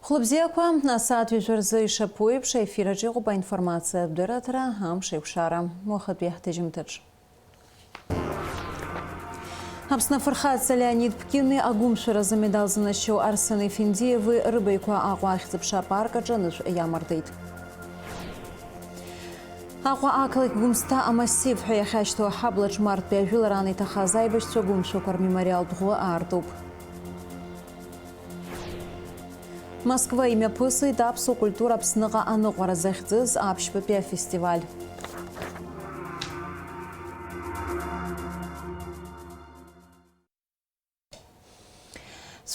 Хлопзяква на саатві журзи шапуєпша ефіра джигуба інформація бдиратора амшившара. Мохат б'яхтежімтич. Апсна Фархатса Леонид Пкины агумшира замедал за нащу Арсены Финдиевы рыбайква агуахцепша парка джаныш ямардейт. Агуа аклик гумста амассив хаяхашту хаблач март бяжил раны тахазайбашчу гумшукар мемориал дгуа артуп. Москва имя пысы дапсу культура псныга анугвара захцыз апшпепе фестиваль.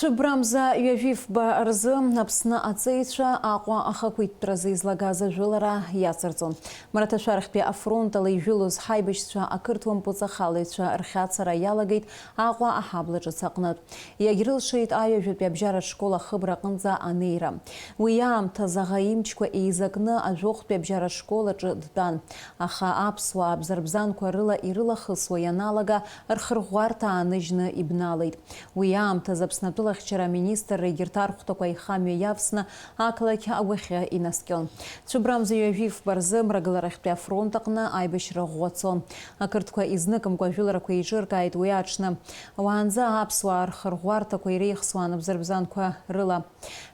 Шыбрамза юавив барзы напсна ацейша аква ахакуит празы излагаза жилара яцарцон. Марата шархпе афронталы жилус хайбышша акыртвам пуцахалыча архацара ялагайт аква ахаблыча сақнат. Ягирил шейт аюавив бябжара школа хыбрақынза анейра. Уям тазагаимчква изакны ажоқ бябжара школа джддан. Аха апсуа абзарбзан куарыла ирыла хысуа яналага архыргуарта аныжны ибналайт. Уям тазапснатула Вчера министр Регертар Хутокой Хамю Явсна аклаки агухя и наскел. Шыбрамза юавив барзым рагаларахпя фронтакна айбышра гуацон. Акыртква изныкам куажулара куижирка айт уячна. Уанза апсуар хыргуарта куирейхсуан абзарбзан куа рыла.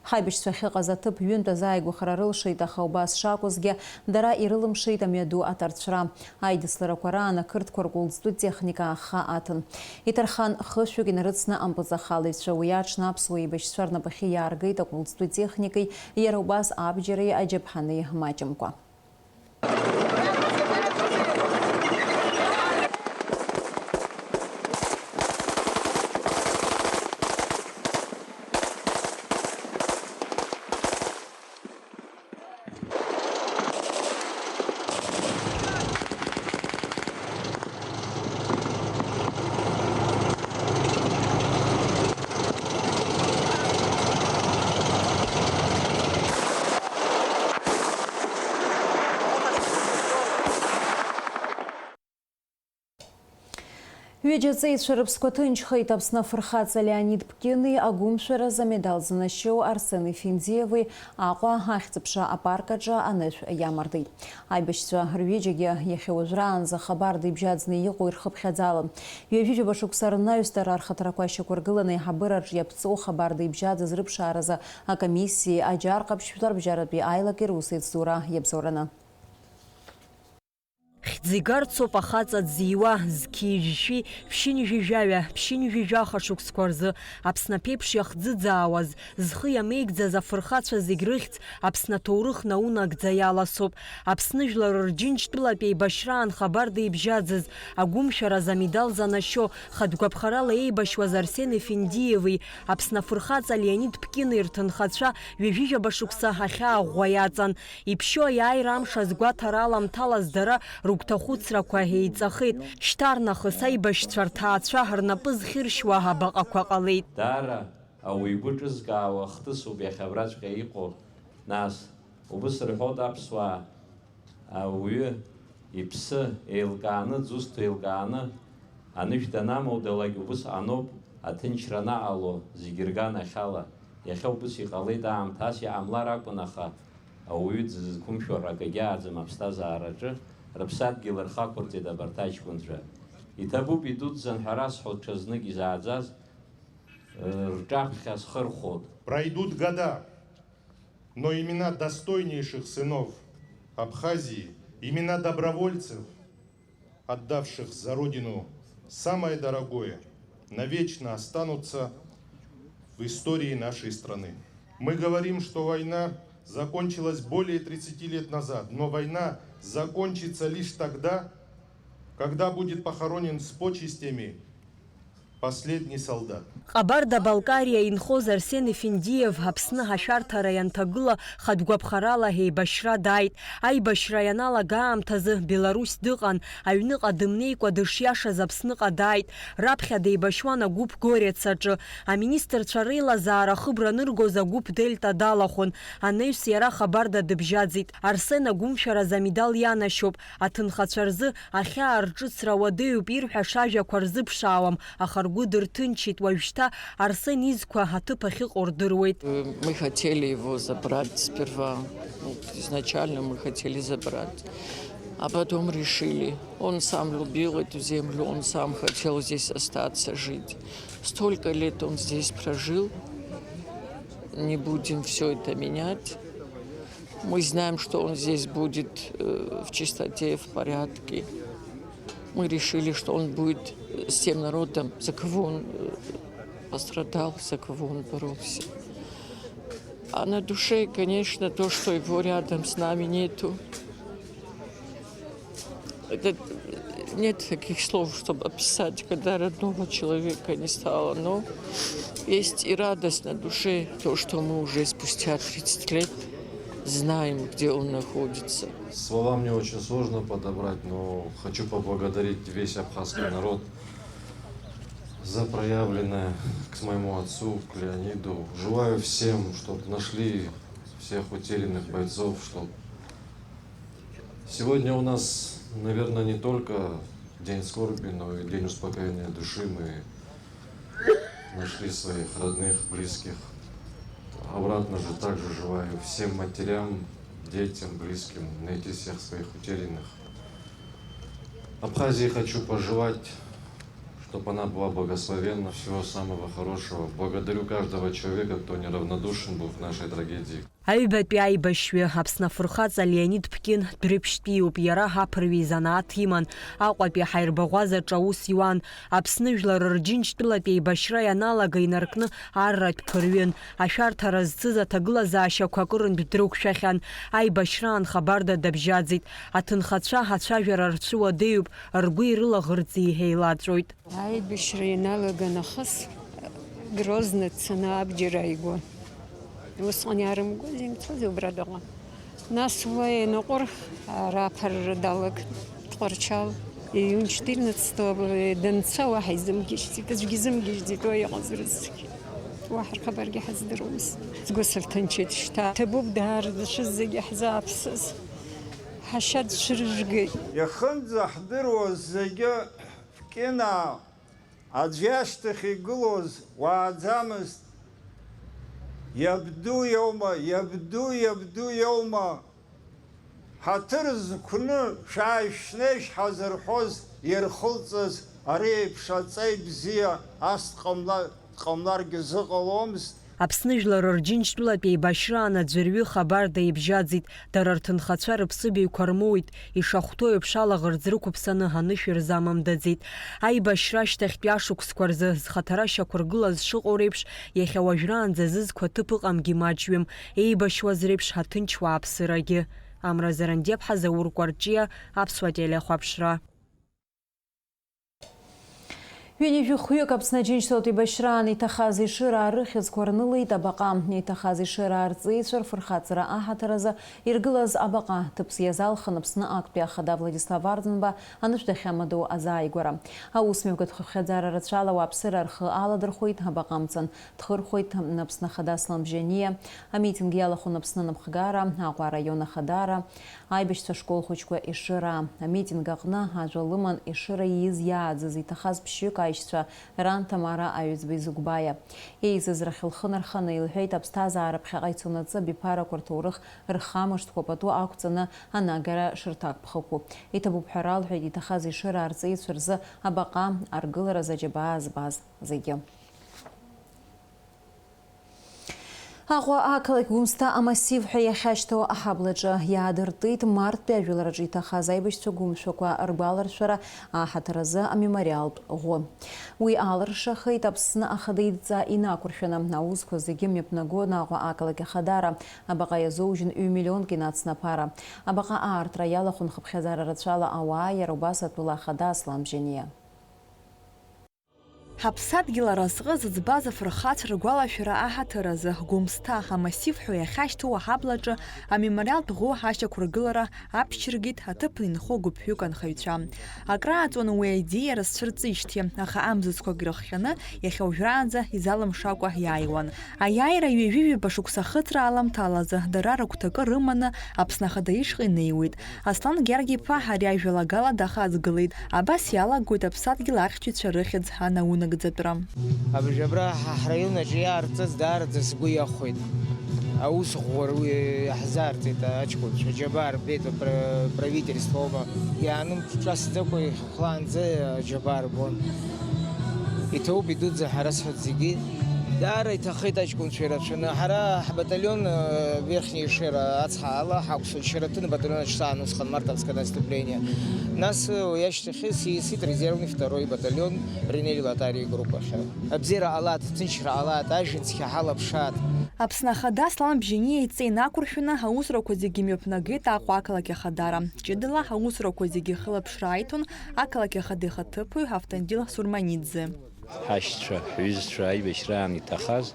Хайбышса хиqazатып юнта зайгу харарылшейта хаубас шакузге дара ирылымшейта меду атарчра. Айдислара куарана кырткваргулзду техника ха атын. Итархан хышугин рыцна ампазахалыча уяч Шнапсуи бешсварна бахия аргайта кулсту техникой ярубас абджеры аджабханы мачамква. Ведь шарабскотынч хайтапсна Фархатса Леонид Пкины агумшира замедал за нащу Арсены Финдиевы аква хахцепша апаркаджа аныш ямарды. Айбышча рвиджиге яхеужран за хабарды бжадзны йогуир хапхадзалым. Юавиджи башуксарна юстар архатракваща кургыланы хабырадж япцу хабарды бжадзы зрыбшара за комиссии аджар капшпитар бжараби айлаки русит сура ебзорана. Хьӡигарцоуп ахаҵа дзиуа, зқьижьшәи, ԥшьынжәижәаҩа, ԥшьынжәижәаха шықәсқәа рзы, Аԥсны аԥеиԥш иахӡыӡаауаз, зхы иамеигӡаз афырхацәа зегь рыхьӡ, Аԥсны аҭоурых наунагӡа иаласоуп. Аԥсны жәлар рџьынџьтәылатә еибашьра анхабарда ибжьаӡыз, агәымшәараз амедал занашьо, хатә гәаԥхарала еибашьуаз Арсен Ефендиеви, Аԥсны афырхаҵа Леонид Пкины рҭынхацәа ҩажәижәаба шықәса ахьааӷәӷәа иаҵан. Иԥшьо аиааира амш азгәаҭара аламҭалаз дара рыгәҭахәыцрақәа еиҵахеит. Шьҭарнахыс аибашьцәа рҭаацәа рнапы зхьыршьуа абаҟақәа ҟалеит. Даара ауаҩ игәы ҿызкаауа хҭысуп иахьа абраҵәҟьа иҟоу. Нас убыс рҳәоит аԥсуаа ауаҩы иԥсы еилкааны, ӡусҭа еилкааны анышә данамоудалак убыс аноуп аҭынчра анаҟало зегьы рганахьала. Иахьа убыс иҟалеит аамҭа, ас иҟамлар акәын, аха ауаҩы дзызқәымшәо акагьы ааӡам аԥсҭазаараҿы. Рыԥсадгьыл рхақәырҵеит абарҭ аҷкәынцәа. Иҭабуп идуӡӡан ҳәа расҳәоит ҽазнык изааӡаз рҿаԥхьа схырхәоит. Пройдут года, но имена достойнейших сынов Абхазии, имена добровольцев, отдавших за родину самое дорогое, навечно останутся в истории нашей страны. Мы говорим, что война закончилась более 30 лет назад, но война закончится лишь тогда, когда будет похоронен с почестями последний солдат. Ҟабарда Балкария инхоз Арсен Ефендиев Аԥсны ҳашәарҭара ианҭагыла хатә гәаԥхарала еибашьра дааит. Аибашьра ианалага аамҭазы Беларусь дыҟан, аҩныҟа дымнеикәа дышиашаз Аԥсныҟа дааит. Раԥхьа деибашьуан агәыԥ Горец аҿы. Аминистрцәа реилазаара хыбра ныргоз агәыԥ Дельта далахәын. Анаҩс иара Ҟабарда дыбжьаӡит. Арсен агәымшәараз амедал ианашьоуп. Аҭынхацәа рзы ахьаа рҿыцра уадаҩуп ирҳәаша ажәақәа рзыԥшаауам, аха ргәы дырҭынчит, уажәшьҭа Арсен изқәа аҭыԥ ахьыҟоу рдыруеит. Мы хотели его забрать сперва. Изначально мы хотели забрать. А потом решили. Он сам любил эту землю, он сам хотел здесь остаться, жить. Столько лет он здесь прожил. Не будем все это менять. Мы знаем, что он здесь будет в чистоте, в порядке. Мы решили, что он будет с тем народом, за кого он пострадал, за кого он боролся. А на душе, конечно, то, что его рядом с нами нету. Это нет таких слов, чтобы описать, когда родного человека не стало. Но есть и радость на душе, то, что мы уже спустя 30 лет знаем, где он находится. Слова мне очень сложно подобрать, но хочу поблагодарить весь абхазский народ за проявленное к моему отцу, к Леониду. Желаю всем, чтобы нашли всех утерянных бойцов, чтобы сегодня у нас, наверное, не только день скорби, но и день успокоения души. Мы нашли своих родных, близких. Обратно же также желаю всем матерям, детям, близким найти всех своих утерянных. Абхазии хочу пожелать, чтобы она была благословенна, всего самого хорошего. Благодарю каждого человека, кто неравнодушен был в нашей трагедии. Аҩбатәи аибашьҩы Аԥсны афырхаҵа Леонид Ԥкьын дәрыԥшьтәиуп, иара ҳаԥырҩы изанааҭ иман, Аҟәатәи ҳаирбаӷәазаҿ аус иуан. Аԥсны жәлар рџьынџьтәылатәи еибашьра ианалага инаркны арратә ԥырҩын. Ашәарҭара зцыз аҭагылазаашьақәа акырынтә дрықәшәахьан. Аибашьраан Хабарда дабжьаӡит. Аҭынхацәа ҳацәажәара рцәы уадаҩуп, ргәы ирылаӷырӡ еилаҵәоит. Аибашьра ианалага нахыс Грозно цана абџьар ааигәан. Усҟан иаарымгоз имцоз убрадала. Нас военноҟәыр раԥырра далагт Тҟәарчал. Июнь 14-го данца уаҳа изымгьежьӡеит, аӡәгьы изымгьежьӡеит уа иҟаз рызқьы. Уаҳа рхабаргьы ҳаздыруамызт. Сгәы сырҭынчит шьҭа. Ҭабуп даара дшыз зегьы ҳзааԥсаз. Ҳашьа дшыржгеит. Иахынӡа ҳдыруаз зегьы Ԥкьына аӡәы ашьҭахь игылоз уааӡамызт. Иабду иоума, иабду, иабду иоума. Ҳаҭыр зқәны шәааишьнеишь ҳазырҳәоз ирхылҵыз ари еиԥш аҵеи бзиа ас дҟамларгьы зыҟаломызт. Аԥсны жәлар рџьынџьтәылатәи еибашьраан аӡәырҩы Хабарда ибжьаӡит, дара рҭынхацәа рыԥсыбаҩқәа рмоуит, ишахәҭоу еиԥш алаӷырӡ рықәыԥсаны анышә ирзамамдаӡеит. Аибашьра ашьҭахьтәи ашықәсқәа рзы зхаҭара шьақәыргылаз шыҟоу реиԥш, иахьа уажәраанӡа зызқәа ҭыԥ ыҟамгьы маҷҩым, еибашьуаз реиԥш ҳаҭынчуаа аԥсырагьы. Амра Зарандеԥҳа, Заур Кәарҷиа, Аԥсуа телеахәаԥшра. Ҩынҩажәи-хәҩык Аԥсны Аџьынџьтәылатәи еибашьраан иҭахаз ишыраа рыхьыӡқәа рнылеит абаҟа. Иҭахаз ишыраа рҵеицәа рфырхаҵара аҳаҭаразы иргылаз абаҟа ҭыԥс иазалхан Аԥсны актәи ахада Владислав Арӡынба анышә дахьамадоу азааигәара. Аусмҩаԥгатә хыԥхьаӡара рацәала ауааԥсыра рхы аладырхәеит, абаҟамҵан дхырхәеит Аԥсны ахада Аслан Бжьаниа, амитинг иалахәын Аԥсны анапхгара, Аҟәа араион ахадара, аибашьцәа школ хәыҷқәа ишыраа. Амитинг аҟны ажәа лыман ишыра ииз иааӡаз иҭахаз ԥшьҩык аишьцәа ран Ҭамара Аҩӡба Изыгәбаиа. Еизаз рахь лхы нарханы илҳәеит аԥсҭазаара ԥхьаҟа ицонаҵы биԥарақәа рҭоурых рхамышҭқәа пату ақәҵаны анагара шырҭакԥхықәу. Иҭабуп ҳәа ралҳәеит иҭахаз ишыраа рҵеицәа рзы абаҟа аргылараз аџьабаа збаз зегьы. Аҟәа ақалақь Гәымсҭа амассив ҳәа иахьашьҭоу аҳаблаҿы иаадыртит марттәи ажәылараҿы иҭахаз аибашьцәа гәымшәақәа ргәаларшәара аҳаҭаразы амемориалтә ӷәы. Уи аалыршахеит Аԥсны ахада идҵа инақәыршәаны. Аусқәа зегьы мҩаԥнагон Аҟәа ақалақь ахадара. Абаҟа иазоужьын 1 миллионк инацнаԥара. Абаҟа аартра иалахәын хыԥхьаӡара рацәала ауаа, иара убас атәыла ахада Аслан Бжьаниа. Ҳаԥсадгьыл аразҟы зыӡбаз афырхаҵәра ргәалашәара аҳаҭаразы Гәымсҭа амассив ҳәа иахьашьҭоу аҳаблаҿы амемориалтә ӷәы ҳашьақәыргылара аԥшьыргеит аҭыԥ инхо гәыԥҩык анхаҩцәа. Акрааҵуан уи аидеиа рызцәырҵижьҭеи, аха амзызқәак ирыххьаны иахьа уажәраанӡа изалымшакәа иааиуан. Аиааира ҩажәи-ҩба шықәса хыҵра аламҭалазы дара рыгәҭакы рыманы Аԥсны ахада ишҟа инеиуеит. Аслан Гьаргь-иԥа ари ажәалагала дахаҵгылеит. Абас иалагоит аԥсадгьыл ахьчаҩцәа рыхьӡ анаунагӡара. нагӡатәра. Абжьабра ҳраионаҿы иаарҵаз даараӡа сгәы иахәеит. Аусӷәӷәара уи иаҳзаарҵеит аҷкәынцәа, Џьабар Беит правительствома. Иаанымҿасӡакәа иххлаанӡа Џьабар бон. Иҭоуп идуӡӡа ҳарасҳәа зегьы. Даара иҭахеит аҷкәынцәа ирацәаны. Ҳара ҳбаталион верхний шера ацҳа ала ҳақәсуеит Шератын батальонаҿ саан усҟан мартовское наступление. Нас уи ашьҭахьы сиасит резервный второй батальон Ренели Латари группахьы. Абзиара ҟалат, ҭынчра ҟалат, ажәҩан цқьа ҳалаԥшаат. Аԥсны Ахада Аслан Бжьаниа иҵа инақәыршәаны аусурақәа зегьы имҩаԥнагеит Аҟәа ақалақь Ахадара. Ҷыдала аусурақәа зегьы хылаԥшра аиҭон ақалақь Ахада ихаҭыԥуаҩ Автандил Сурманиӡе. Ҳашьцәа, ҳҩызцәа аибашьраан иҭахаз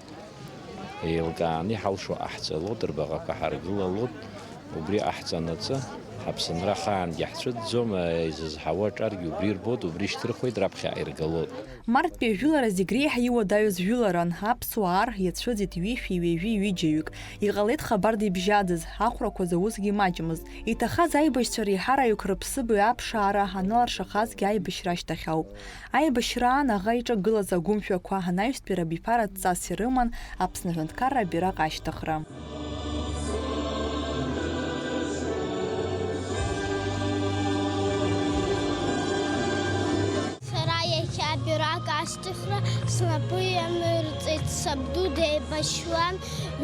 еилкааны иҳалшо ҟаҳҵалот, рбаӷақәа ҳаргылалот, убри ҟаҳҵанаҵы ҳаԥсынра хаангьы ҳцәыӡӡом, изызҳауа аҿаргьы убри ирбот, убри шьҭырхуеит, раԥхьа иргалот. Марттәи ажәылара зегь реиҳа иуадаҩыз жәыларан, аԥсуаа ар иацәыӡит ҩышәи ҩажәи ҩыџьаҩык. Иҟалеит хабарда ибжьаӡыз, ҳахәрақәа заусгьы имаҷмызт. Иҭахаз аибашьцәа реиҳараҩык рыԥсыбаҩ аԥшаара аныларшахазгьы аибашьра ашьҭахь ауп. Аибашьраан аӷа иҿагылаз агәымшәақәа анаҩстәи рабиԥара ҵас ирыман Аԥсны Аҳәынҭқарра абираҟ ашьҭыхра. Абираҟ ашьҭыхра снапы ианырҵеит, сабду деибашьуан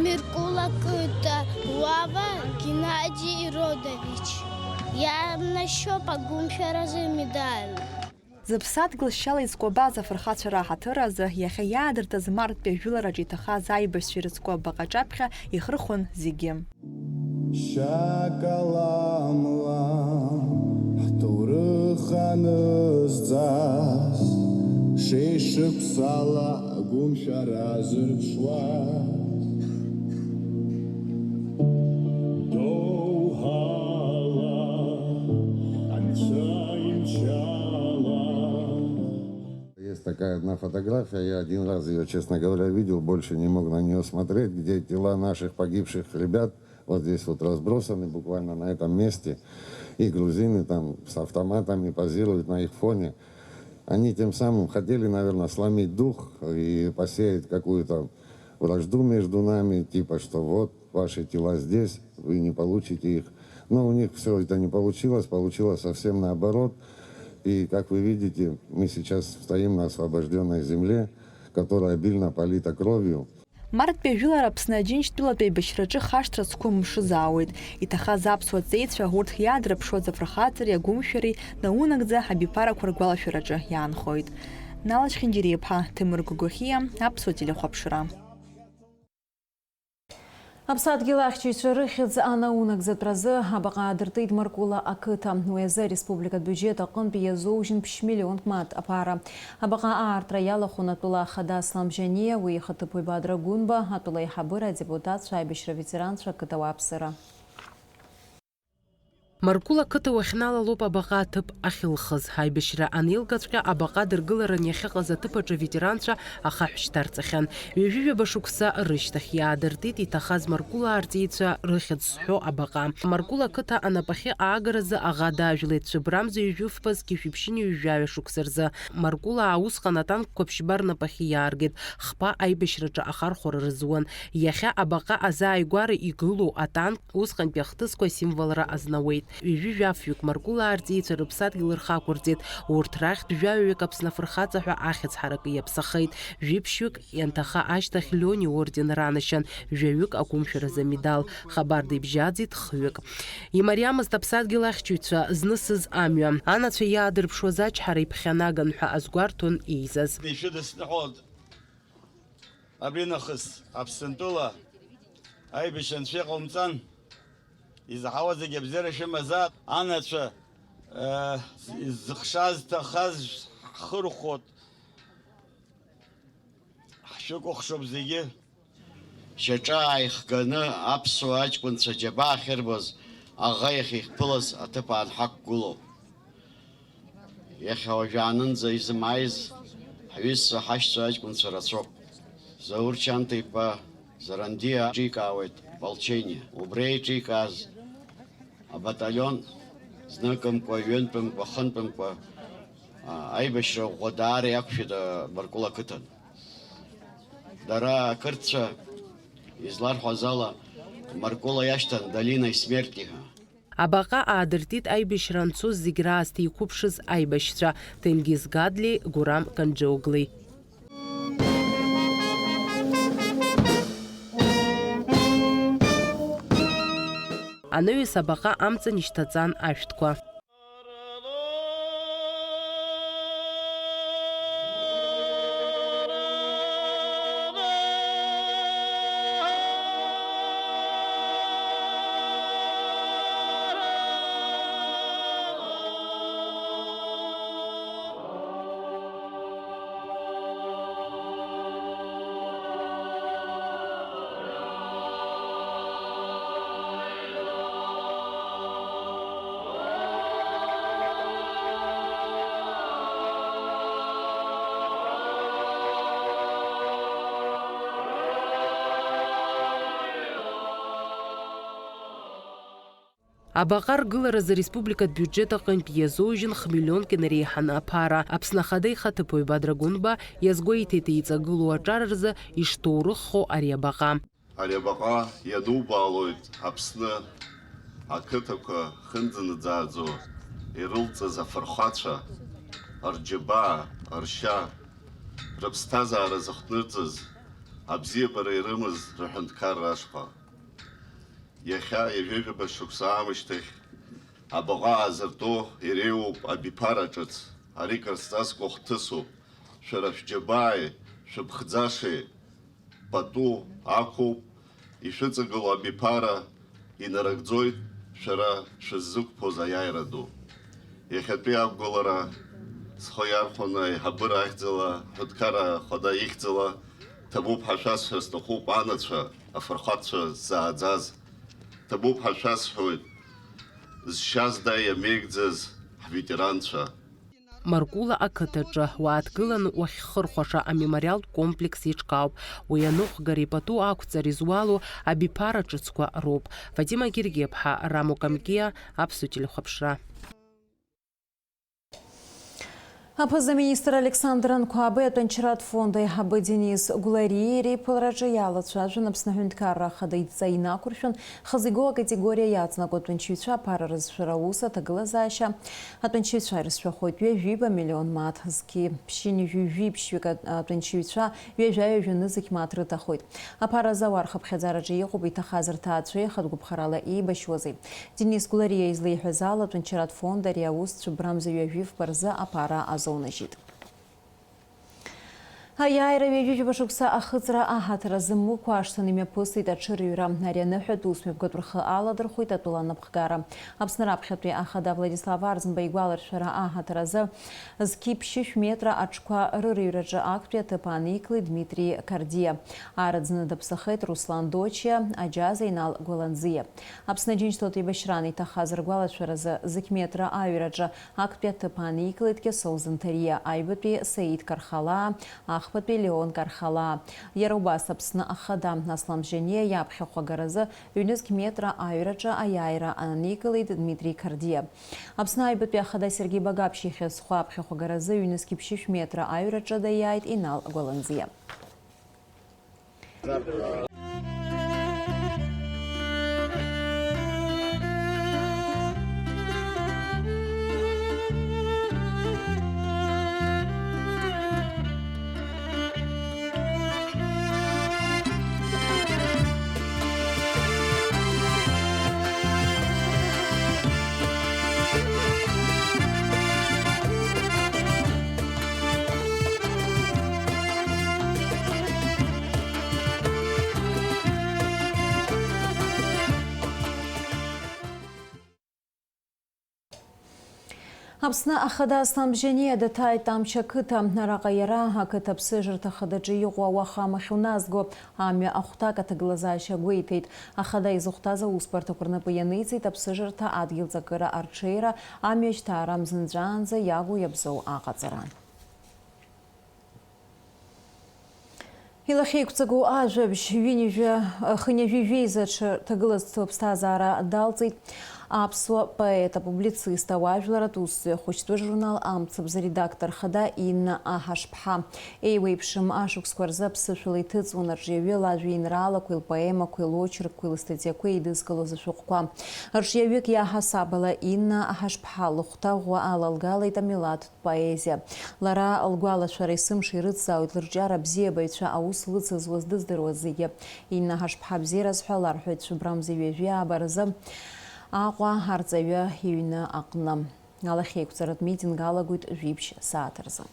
Миркула Кыта, Уава Геннади Иродович. Иаанашьоуп агәымшәаразы медаль. Зыԥсадгьыл шьала изкәабаз афырхацәа раҳаҭыр азы иахьа иаадыртыз марттәи ажәылараҿ иҭахаз аибашьцәа ирыцку абаҟаҿаԥхьа ихырхәон зегьы. Шакаламла ҳҭоурых анызҵаз шеишықәсала агәымшәара зырԥшуа доуҳала анцәа имчала. Есть такая одна фотография, я один раз ее, честно говоря, видел, больше не мог на нее смотреть, где тела наших погибших ребят вот здесь вот разбросаны буквально на этом месте, и грузины там с автоматами позируют на их фоне. Они тем самым хотели, наверное, сломить дух и посеять какую-то вражду между нами, типа, что вот ваши тела здесь, вы не получите их. Но у них все это не получилось, получилось совсем наоборот. И, как вы видите, мы сейчас стоим на освобожденной земле, которая обильно полита кровью. Марттәи ажәылара Аԥсны Аџьынџьтәылатәи аибашьраҿы хашҭра зқәым мшызаауеит. Иҭахаз аԥсуа ҵеицәа урҭ иаадырԥшуаз афырхаҵареи агәымшәареи наунагӡа абиԥарақәа ргәалашәараҿы иаанхоит. Налаџь Хьынџьариаԥҳа, Ҭемыр Гәыгәахиа, Аԥсуа телехәаԥшра. Аԥсадгьыл ахьчаҩцәа рыхьӡ анаунагӡатәразы абаҟа аадыртит Маркула ақыҭа. Уи азы ареспубликатә бюджет аҟынтәи иазоужьын ԥшь-миллионк мат аԥара. Абаҟа аартра иалахәын атәыла Ахада Аслан Бжьаниа, уи ихаҭыԥуаҩ Бадра Гәынба, атәыла аиҳабыра, адепутатцәа, аибашьра ветеранцәа, ақыҭауааԥсыра. Маркула ақыҭа уахьналалоуп абаҟа аҭыԥ ахьылхыз. Аибашьра анеилгаҵәҟьа абаҟа дыргыларан иахьыҟаз аҭыԥаҿы ветеранцәа ахаҳә шьҭарҵахьан. Ҩажәижәаба шықәса рышьҭахь иаадыртит иҭахаз Маркула арҵаҩцәа рыхьӡ зҳәо абаҟа. Маркула ақыҭа анапахьы аагаразы аӷа даажәлеит Цәыбрамза ҩажәифбаз Кьышәиԥшьыни ҩажәаҩа шықәса рзы. Маркула усҟан атанкқәа ԥшьба рнапахьы иааргеит, хԥа аибашьраҿы ахархәара рызуан. Иахьа абаҟа азааигәара игылоу атанк усҟантәи ахҭысқәа символра азнауеит. Ҩажәижәафҩык Маркула арҵаҩцәа рыԥсадгьыл рхақәырҵеит. Урҭ рахьтә жәаҩаҩык Аԥсны афырхаҵа ҳәа ахьӡ ҳаракы иаԥсахеит. Жәиԥшьҩык ианҭаха ашьҭахь Леони орден ранашьан, жәаҩык агәымшәаразы медал. Хабарда ибжьаӡит хҩык. Имариамызт аԥсадгьыл ахьчаҩцәа знысыз амҩа. Анацәа иаадырԥшуаз ачҳара иԥхьанаган ҳәа азгәарҭон еизаз. Ишыдысныҳәоит абри нахыс Аԥсынтәыла аибашьра анцәа иҟаумҵан. Изаҳауа зегьы абзиара шымазаап, анацәа зыхшаз зҭахаз ҳхырхәот, ҳшәыкәыхшоуп зегьы. Шьаҿа ааихганы аԥсуа аҷкәынцәа џьаба ахьырбоз аӷа иахьихԥылаз аҭыԥаан ҳақәгылоуп. Иахьа уажәаанынӡа изымааиз ҳҩызцәа ҳашьцәа аҷкәынцәа рацәоуп. Заур Чанта-иԥа Зарандиа ҿикаауеит Волчение. Убри еиҿикааз абаталион зныкымкәа, ҩынтәымкәа, хынтәымкәа аибашьра ӷәӷәа даара иақәшәеит Маркул ақыҭан. Дара ақырҭцәа изларҳәаз ала Маркула иашьҭан Долинаи смерти ҳәа. Абаҟа аадыртит аибашьра анцоз зегь раасҭа иқәыԥшыз аибашьцәа Тенгиз Гадли, Гурам Канџьоугли. Анаҩс абаҟа амҵан ишьҭаҵан ашәҭқәа. Абаҟа ргыларазы республикатә бюджет аҟынтә иазоужьын хмиллионк инареиҳаны аԥара. Аԥсны Ахада ихаҭыԥуаҩ Бадра Гәынба иазгәеиҭеит еиҵагылоу аҿар рзы ишҭоурыххо ари абаҟа. Ари абаҟа ианубаалоит Аԥсны ақыҭақәа хынӡанаӡааӡо ирылҵыз афырхацәа, рџьабаа, ршьа, рыԥсҭазаара зыхҭнырҵыз абзиабара ирымаз рҳәынҭқарра ашҟа. Иахьа ҩажәа шықәса аамышьҭахь абаҟа аазыртәо иреиуоуп абиԥара ҿыц. Ари карсҵасқәа хҭысуп. Шәара шәџьабааи, шәыԥхӡашеи пату ақәуп. Ишәыҵагыло абиԥара инарыгӡоит шәара шәыззықәԥоз аиааира ду. Иахьатәи ақәгылара схы иархәаны аиҳабыра ахьӡала, ҳәынҭқарра Ахада ихьӡала ҭабуп ҳашәасҳәар сҭахуп анацәа, афырхацәа ззааӡаз. Ҭабуп ҳашәасҳәоит зшьазда иамеигӡаз ҳветеранцәа. Маркула ақыҭаҿы уааҭгыланы уахьхырхәаша амемориалтә комплекс еиҿкаауп. Уи аныҟәгареи ипату ақәҵареи зуалу абиԥара ҿыцқәа роуп. Фатима Гергиаԥҳа, Рамо Камкиа, Аԥсуа телехәаԥшра. Апоза-министр Александр Анқәабеи Атәанчаратә фонд аиҳабы Денис Гәлариеи реиԥылараҿы иалацәажәан Аԥсны Аҳәынҭқарра Ахада идҵа инақәыршәан хазы-игоу акатегориа иаҵнаку аҭәанчаҩцәа аԥара рызшәара аус аҭагылазаашьа аҭәанчаҩцәа ирызшәахоит ҩажәиба миллион мааҭ зқьи ԥшьыни жәижәи-ԥшьҩык аҭәанчаҩцәа ҩажәа-ҩажәа нызықь мааҭ рыҭахоит. Аԥара азауар хыԥхьаӡараҿы иҟоуп иҭахаз рҭаацәеи хатәгәыԥхарала еибашьуази. Денис Гәлариа излеиҳәаз ала Аҭәанчаратә фонд ари аус цәыббрамза ҩажәифба рзы аԥара азонажьит. Аиааира ҩажәижәаба шықәса ахыҵра аҳаҭара зымукәа ашҭаны имҩаԥысит аҽырҩра. Ари аныҳәатә усмҩаԥгатә рхы аладырхәит атәыла анапхгара. Аԥсны раԥхьатәи Ахада Владислав Арӡынба игәаларшәара аҳаҭара азы зқьи ԥшьышә метра аҽқәа рырыҩраҿы актәи аҭыԥ ааникылеит Дмитри Кардиа. Аараӡны даԥсахеит Руслан Дочиа, Аџьаз Инал Гәаланӡиа. Аԥсны Аџьынџьтәылатәи еибашьран иҭахаз ргәалашәаразы зықь метра аҩраҿы актәи аҭыԥ ааникылеит Кьасоу Зынҭариа, Аҩбатәи Саид Кархала, Ахԥатәи Леон Кархала. Иара убас Аԥсны Ахада Аслан Бжьаниа иаԥхьахә агаразы ҩнызқь метра аҩраҿы аиааира ааникылеит Дмитри Кардиа. Аԥсны Аҩбатәи Ахада Сергей Багаԥшь ихьазхәа аԥхьахә агаразы ҩнызқь ԥшьышә метра аҩраҿы даиааит Инал Гәаланӡиа. Аԥсны Ахада Аслан Бжьаниа даҭааит Амч ақыҭа. Араҟа иара ақыҭа аԥсыжырҭа ахадаҿы иҟоу ауаха амахь уназго амҩа ахәҭак аҭагылазаашьа гәеиҭеит. Ахада изыхәҭаз аусбарҭақәа рнапы ианиҵеит аԥсыжырҭа адгьылҵакыра арҽеира, амҩа шьҭаара мзынҵәаанӡа иагу иабзоу аҟаҵара. Илахьеиқәҵагоу ажәабжь хынҩажәижәеизаҿ ҭагылаз ԥсҭазаара далҵит. Аԥсуа поета-публицист ауаажәларатә усзуҩ хәыҷтәы журнал амцабз редактор хада Инна Аҳашԥҳа. Еиуеиԥшым ашықәсқәа рзы аԥсышәала иҭыҵуан рҿиаҩыла ажәеинраалақәа, илпоемақәа, илочеркқәа, илыстатиақәа еидызкылоз ашәҟәқәа. Рҿиаҩык иаҳасабала Инна Аҳашԥҳа лыхәҭаӷәа алалгалеит амилаҭтә поезиа. Лара лгәалашәара есымша ирыцзаауеит лырҿиара абзиабаҩцәа аус лыцызуаз дыздыруаз зегьы. Инна Аҳашԥҳа абзиаразҳәа ларҳәоит Шәыбрамза ҩажәи аабаразы Аҟәа арҵаҩы иҩны аҟны. Алахьеиқәҵаратә митинг алагоит жәиԥшь сааҭ рзы.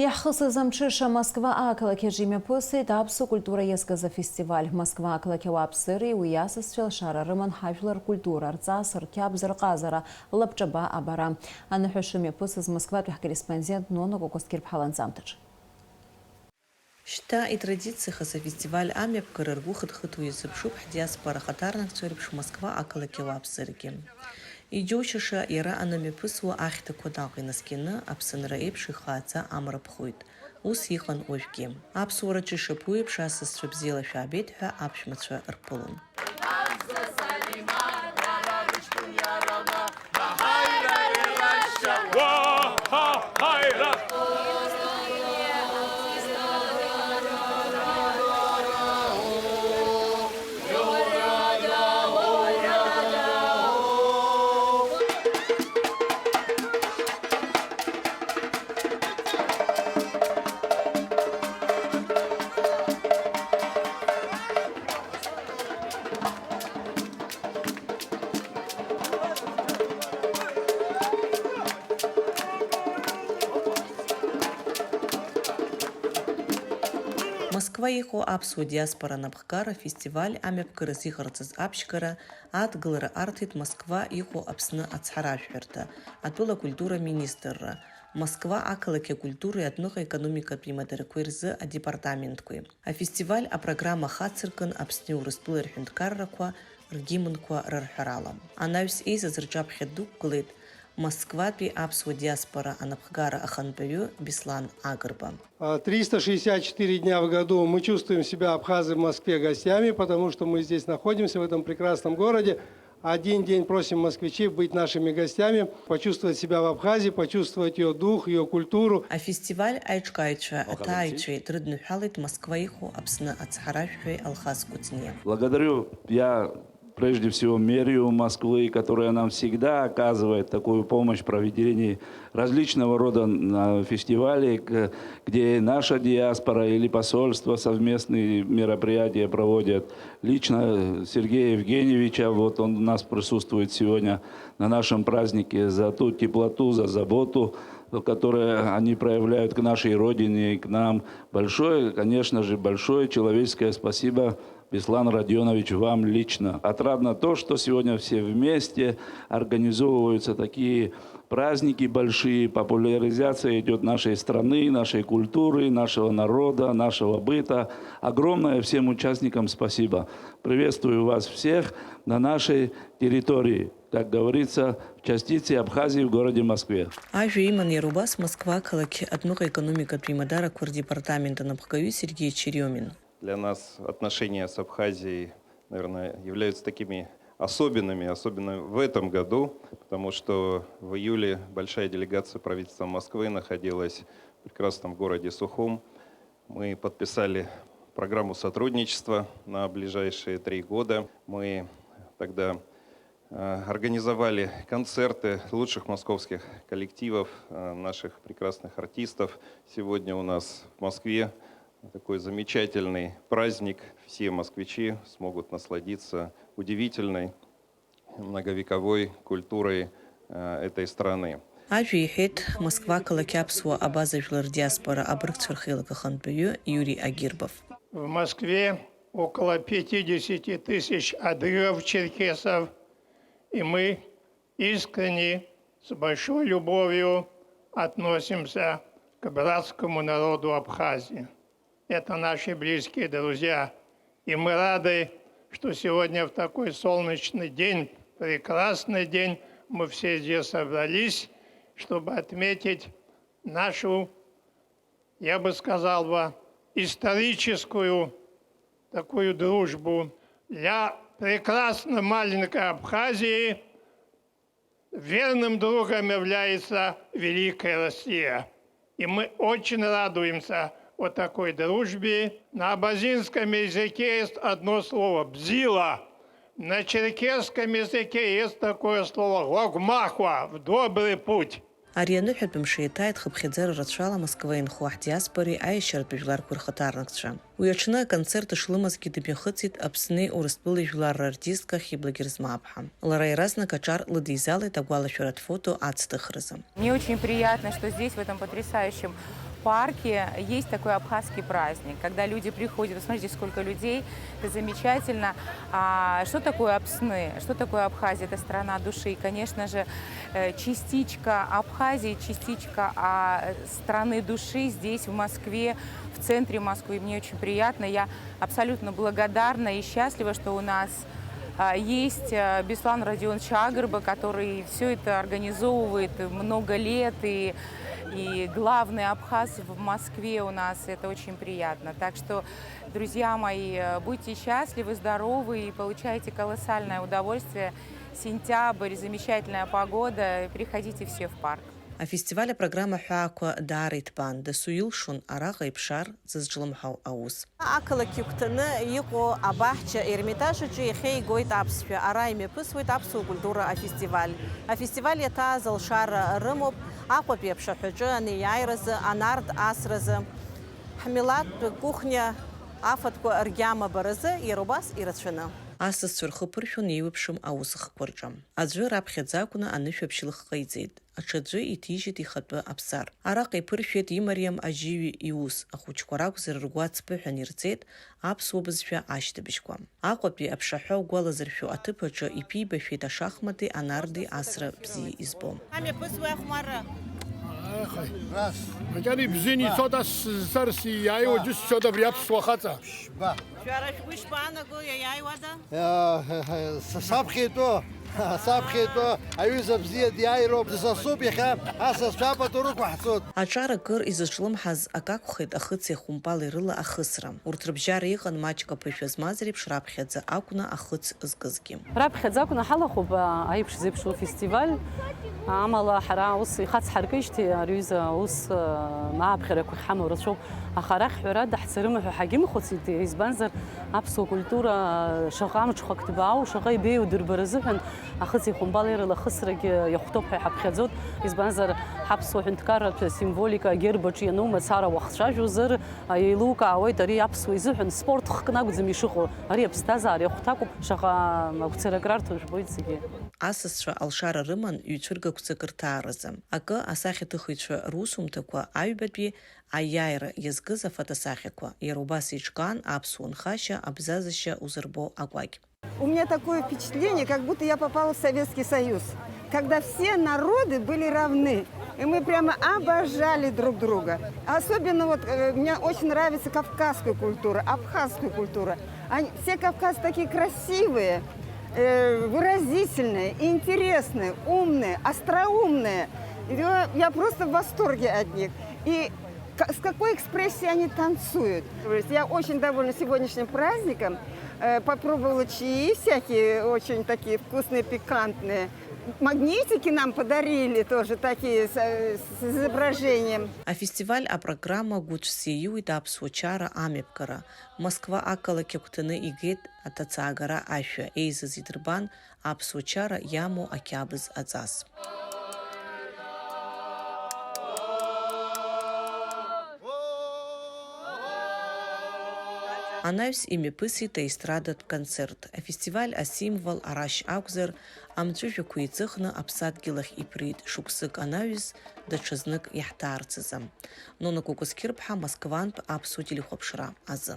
Иаҳхысыз амҽыша Москва ақалақь аҿы имҩаԥысит аԥсуа культура иазкыз афестиваль. Москва ақалақь ауааԥсыреи уи иасызцәа лшара рыман ҳажәлар ркультура, рҵас, рқьабз, рҟазара, лабҿаба абара. Аныҳәаша имҩаԥысыз Москватәи ҳкорреспондент Нона Кокоскир-ԥҳа ланҵамҭаҿ. Шьҭа итрадициахаз афестиваль амҩаԥгара ргәы хыҭхыҭуа иазыԥшуп ҳдиаспора ахаҭарнакцәа реиԥш Москва ақалақь ауааԥсырагьы. Иџьоушьаша иара анымҩаԥысуа ахьҭақәа наҟ инаскьаны Аԥсынра еиԥш ихааӡа амраԥхоит. Ус иҟан уажәгьы. Аԥсуараҿы ишаԥу еиԥш асасцәа бзиала шәаабеит ҳәа аԥшәмацәа рԥылон. Москва иҟоу аԥсуа диаспора напхгара фестиваль амҩаԥгара зиҟарҵаз аԥшьгара адгылара арҭеит Москва иҟоу Аԥсны ацҳаражәҳәарҭа, атәыла культура министрра, Москва ақалақь акультуреи адәныҟа економикатә имадарақәеи рзы адепартаментқәеи. Афестиваль апрограмма хацыркын Аԥсни Урыстәылеи рҳәынҭқаррақәа ргимнқәа рырҳәарала. Анаҩс еизаз рҿаԥхьа дықәгылеит Москватәи аԥсуа диаспора анапхгара ахантәаҩы Беслан Агрба. 364 дня в году мы чувствуем себя, абхазы, в Москве гостями, потому что мы здесь находимся, в этом прекрасном городе. Один день просим москвичей быть нашими гостями, почувствовать себя в Абхазии, почувствовать ее дух, ее культуру. А фестиваль аиҿкааҩцәа, аҭааҩцәеи дрыдныҳәалеит Москва иҟоу Аԥсны ацҳаражәҳәаҩ Алхас Куцниа. Благодарю я прежде всего мэрию Москвы, которая нам всегда оказывает такую помощь в проведении различного рода фестивалей, где наша диаспора или посольство совместные мероприятия проводят. Лично Сергея Евгеньевича, вот он у нас присутствует сегодня на нашем празднике, за ту теплоту, за заботу, которую они проявляют к нашей родине и к нам. Большое, конечно же, большое человеческое спасибо, Беслан Родионович, вам лично. Отрадно то, что сегодня все вместе организовываются такие праздники большие, популяризация идет нашей страны, нашей культуры, нашего народа, нашего быта. Огромное всем участникам спасибо. Приветствую вас всех на нашей территории, как говорится, в частице Абхазии в городе Москве. Ажәа иман иарубас Москва ақалақь адәныҟа економикатә имадарақәа рдепартамент анапхгаҩы Сергей Черемин. Для нас отношения с Абхазией, наверное, являются такими особенными, особенно в этом году, потому что в июле большая делегация правительства Москвы находилась в прекрасном городе Сухум. Мы подписали программу сотрудничества на ближайшие 3 года. Мы тогда организовали концерты лучших московских коллективов, наших прекрасных артистов. Сегодня у нас в Москве такой замечательный праздник. Все москвичи смогут насладиться удивительной многовековой культурой этой страны. Ажәа иҳәеит Москва ақалақь аԥсуа абазажәлар диаспора абыргцәа рхеилак ахантәаҩы Юрий Агирбов. В Москве около 50 тысяч адыгов, черкесов, и мы искренне, с большой любовью относимся к братскому народу Абхазии. Это наши близкие друзья. И мы рады, что сегодня в такой солнечный день, прекрасный день, мы все здесь собрались, чтобы отметить нашу, я бы сказал, историческую такую дружбу. Я прекрасной маленькой Абхазии верным другом является Великая Россия. И мы очень радуемся вот такой дружбе. На абазинском языке есть одно слово «бзила». На черкесском языке есть такое слово «логмахва» – «в добрый путь». Ари аныҳәатә мшеиҭааит хыԥхьаӡара рацәала Москва инхо ҳдиаспореи аиашьаратәи жәларқәа рхаҭарнакцәа. Уи аҽны аконцерт шлымазгьы дымҩахыҵит Аԥсни Урыстәылеи жәларра артистка Хибла Герзмаԥҳа. Лара иаразнак аҿар лыдизалеит агәалашәаратә фото ацҭыхразы. Мне очень приятно, что здесь, в этом потрясающем парке, есть такой абхазский праздник, когда люди приходят. Посмотрите, сколько людей, это замечательно. Что такое Апсны? Что такое Абхазия? Это страна души. И, конечно же, частичка Абхазии, частичка страны души здесь, в Москве, в центре Москвы. И мне очень приятно. Я абсолютно благодарна и счастлива, что у нас есть Беслан Родионович Агрба, который все это организовывает много лет. И главный абхаз в Москве у нас, это очень приятно. Так что, друзья мои, будьте счастливы, здоровы и получайте колоссальное удовольствие. Сентябрь, замечательная погода, приходите все в парк. А фестиваля программа ҳәаақәа даара иҭбан, дасу илшон араҟа иԥшаар зызҿлымҳау аус. Ақалақь игәҭаны иҟоу абаҳча Ермитаж аҿы иахьа игоит аԥсшәа, ара имҩаԥысуеит аԥсуа культура афестиваль. Афестиваль иаҭааз алшара рымоуп Аҟәатәи аԥшаҳәаҿы анеиааиразы, анарт асразы, ҳмилаҭтә кухниа афатәқәа ргьама баразы иара убас ирацәаны. Асасцәа рхы ԥыршәон еиуеиԥшым аусахқәа рҿы. Аӡәы раԥхьаӡа акәны анышәаԥшьылых ҟаиҵеит. Аҽаӡәы иҭижьит ихатәы аԥсар. Араҟа иԥыршәеит имариам аџьыҩ иус. Ахәыҷқәа ракәзар ргәы ацԥыҳәан ирҵеит аԥсуа бызшәа ашьҭыбжьқәа. Аҟәатәи аԥшаҳәа угәалазыршәо аҭыԥ аҿы иԥибашәеит ашахмати анарди асра бзиа избо. Макьани бзини цота сарси иааиуа џьысшьоит абри аԥсуа хаҵа. Шәара шәгәы ишԥаанаго иааиуада? Саԥхьеитәы аҩыза бзиа диааироуп, дсасуп иахьа асасцәа апату рықәаҳцоит. Аҿар акыр изыҿлымҳаз акакәхеит ахыци ахәымпали рыла ахысра. Урҭ рыбжьара иҟан маҷк аԥышәа змаз реиԥш раԥхьаӡа акәны ахыц зкызгьы. Раԥхьаӡа акәны ҳалахәуп аиԥш зеиԥшу фестиваль. Амала ҳара ус ихацҳаркижьҭеи ари аҩыза ус ааԥхьарақәа ҳамоу рацәоуп. Аха арахь ҳәарада ҳцарыма ҳәа ҳагьымхәыцит, избанзар аԥсуа культура шаҟа амҽхак ҭбаау, шаҟа ибеиоу дырбара азыҳәан ахыци ахәымпали рыла ахысрагьы иахәҭоуп ҳәа ҳаԥхьаӡоит. Избанзар ҳаԥсуа ҳәынҭқарратә символика агербаҿы иану мацара уахцәажәозар еилукаауеит ари аԥсуа изыҳәан спорт хкны акәӡам ишыҟоу. Ари аԥсҭазаара иахәҭакуп, шаҟа агәцарак рарҭо жәбоит зегьы. Асасцәа алшара рыман ҩ-цәыргақәҵак рҭааразы. Акы асахьаҭыхыҩцәа русумҭақәа аҩбатәи аиааира иазкыз афотосахьақәа. Иара убас иҿкаан аԥсуа нхашьа, абзазашьа узырбо акәакь. У меня такое впечатление, как будто я попала в Советский Союз, когда все народы были равны. И мы прямо обожали друг друга. Особенно мне очень нравится кавказская культура, абхазская культура. Все кавказцы такие красивые, выразительные, интересные, умные, остроумные. Я просто в восторге от них. И с какой экспрессией они танцуют. Я очень довольна сегодняшним праздником. Попробовала чаи всякие, очень такие вкусные, пикантные. Магнитики нам подарили тоже такие с изображением. А фестиваль, а программа гуджсиюит аԥсуа чара амҩаԥгара. Москва ақалақь агәҭаны игеит аҭацаагара ашәа. Еизаз идырбан аԥсуа чара иамоу ақьабз аҵас. Анаҩс имҩаԥысит аестрадатә концерт. Афестиваль асимвол арашь акәзар, амҵәыжәҩақәа еиҵыхны аԥсадгьыл ахь иԥрит. Шықәсык анаҩс даҽазнык иаҳҭаарцазы. Нона Кукусқьырԥҳа, Москвантә аԥсуа телехәаԥшра азы.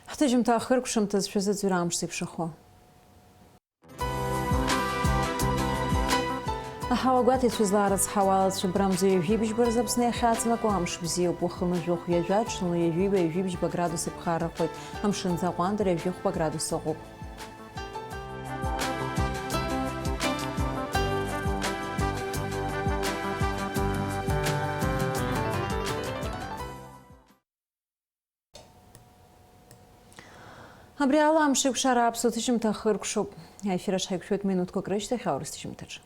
Ҳҭыжьымҭа ахыркәшамҭазшәа зыӡҩра амш зеиԥшахо. Аҳауагәаҭеицәа злаарыцҳауа алацәа брамза ҩажәибжьба рзы Аԥсны иахьаҵанакуа амш бзиоуп. Уахымыжәохә ҩажәаҽнало ҩажәиба градус иԥхаррахоит. Амшынӡа аҟәандара ҩажәихәба градус ыҟоуп. Абри ала амшикәшара аԥсуа ҭышьымҭа хыркәшоуп. Аефир аҿы ҳаиқәшәоит минуҭқәак рышьҭахь аурыс ҭышьымҭаҿы.